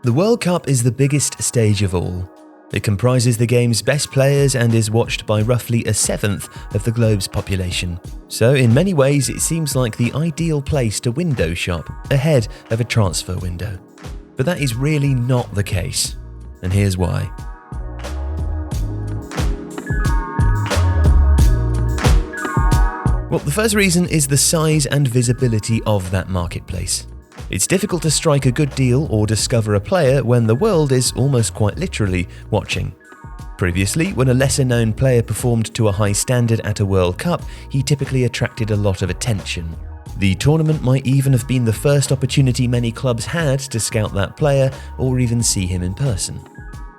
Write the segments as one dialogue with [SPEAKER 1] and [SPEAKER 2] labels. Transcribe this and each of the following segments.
[SPEAKER 1] The World Cup is the biggest stage of all. It comprises the game's best players and is watched by roughly a seventh of the globe's population. So in many ways it seems like the ideal place to window shop ahead of a transfer window. But that is really not the case. And here's why. Well, the first reason is the size and visibility of that marketplace. It's difficult to strike a good deal or discover a player when the world is almost quite literally watching. Previously, when a lesser-known player performed to a high standard at a World Cup, he typically attracted a lot of attention. The tournament might even have been the first opportunity many clubs had to scout that player or even see him in person.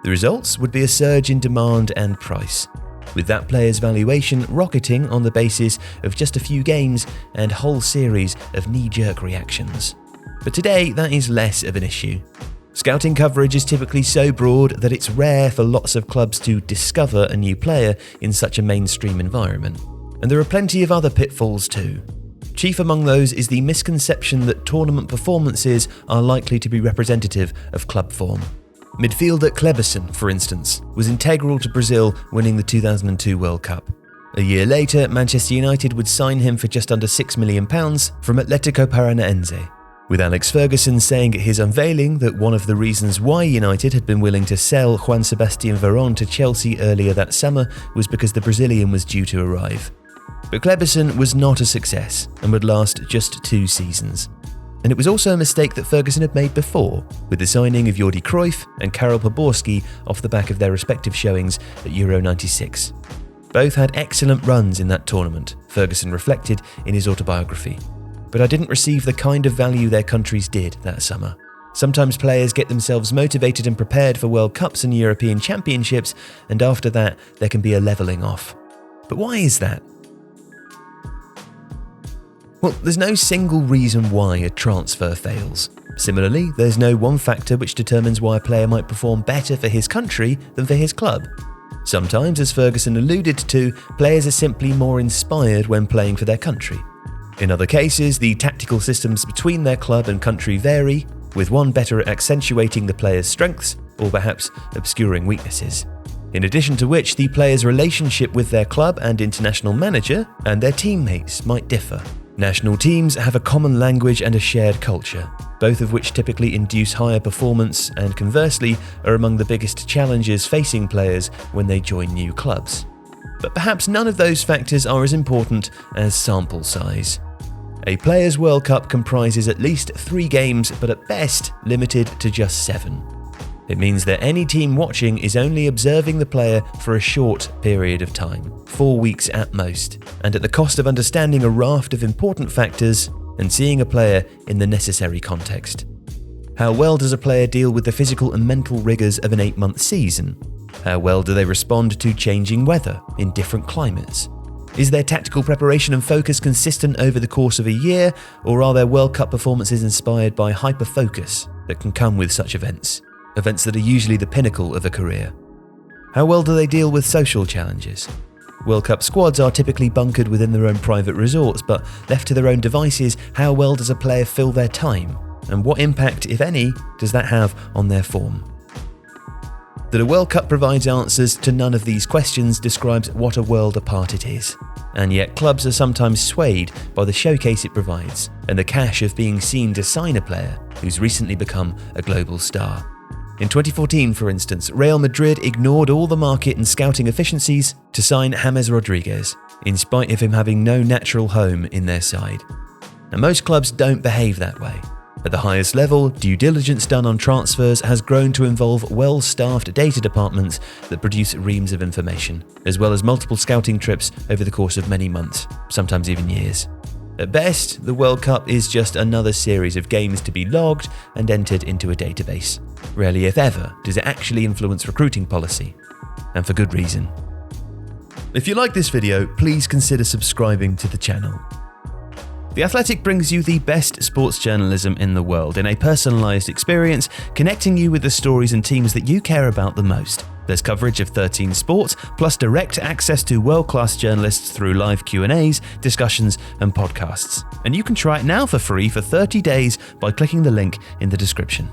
[SPEAKER 1] The results would be a surge in demand and price, with that player's valuation rocketing on the basis of just a few games and whole series of knee-jerk reactions. But today, that is less of an issue. Scouting coverage is typically so broad that it's rare for lots of clubs to discover a new player in such a mainstream environment. And there are plenty of other pitfalls too. Chief among those is the misconception that tournament performances are likely to be representative of club form. Midfielder Kleberson, for instance, was integral to Brazil winning the 2002 World Cup. A year later, Manchester United would sign him for just under £6 million from Atletico Paranaense, with Alex Ferguson saying at his unveiling that one of the reasons why United had been willing to sell Juan Sebastian Veron to Chelsea earlier that summer was because the Brazilian was due to arrive. But Kleberson was not a success and would last just 2 seasons. And it was also a mistake that Ferguson had made before, with the signing of Jordi Cruyff and Karel Poborski off the back of their respective showings at Euro 96. Both had excellent runs in that tournament, Ferguson reflected in his autobiography. But I didn't receive the kind of value their countries did that summer. Sometimes players get themselves motivated and prepared for World Cups and European Championships, and after that, there can be a levelling off. But why is that? Well, there's no single reason why a transfer fails. Similarly, there's no one factor which determines why a player might perform better for his country than for his club. Sometimes, as Ferguson alluded to, players are simply more inspired when playing for their country. In other cases, the tactical systems between their club and country vary, with one better at accentuating the player's strengths or perhaps obscuring weaknesses. In addition to which, the player's relationship with their club and international manager and their teammates might differ. National teams have a common language and a shared culture, both of which typically induce higher performance and conversely are among the biggest challenges facing players when they join new clubs. But perhaps none of those factors are as important as sample size. A Players' World Cup comprises at least 3 games, but at best limited to just 7. It means that any team watching is only observing the player for a short period of time, 4 weeks at most, and at the cost of understanding a raft of important factors and seeing a player in the necessary context. How well does a player deal with the physical and mental rigours of an 8-month season? How well do they respond to changing weather in different climates? Is their tactical preparation and focus consistent over the course of a year, or are their World Cup performances inspired by hyper-focus that can come with such events that are usually the pinnacle of a career? How well do they deal with social challenges? World Cup squads are typically bunkered within their own private resorts, but left to their own devices, how well does a player fill their time? And what impact, if any, does that have on their form? That a World Cup provides answers to none of these questions describes what a world apart it is. And yet clubs are sometimes swayed by the showcase it provides and the cash of being seen to sign a player who's recently become a global star. In 2014, for instance, Real Madrid ignored all the market and scouting efficiencies to sign James Rodriguez, in spite of him having no natural home in their side. And most clubs don't behave that way. At the highest level, due diligence done on transfers has grown to involve well-staffed data departments that produce reams of information, as well as multiple scouting trips over the course of many months, sometimes even years. At best, the World Cup is just another series of games to be logged and entered into a database. Rarely, if ever, does it actually influence recruiting policy, and for good reason. If you like this video, please consider subscribing to the channel. The Athletic brings you the best sports journalism in the world in a personalised experience, connecting you with the stories and teams that you care about the most. There's coverage of 13 sports, plus direct access to world-class journalists through live Q&As, discussions and podcasts. And you can try it now for free for 30 days by clicking the link in the description.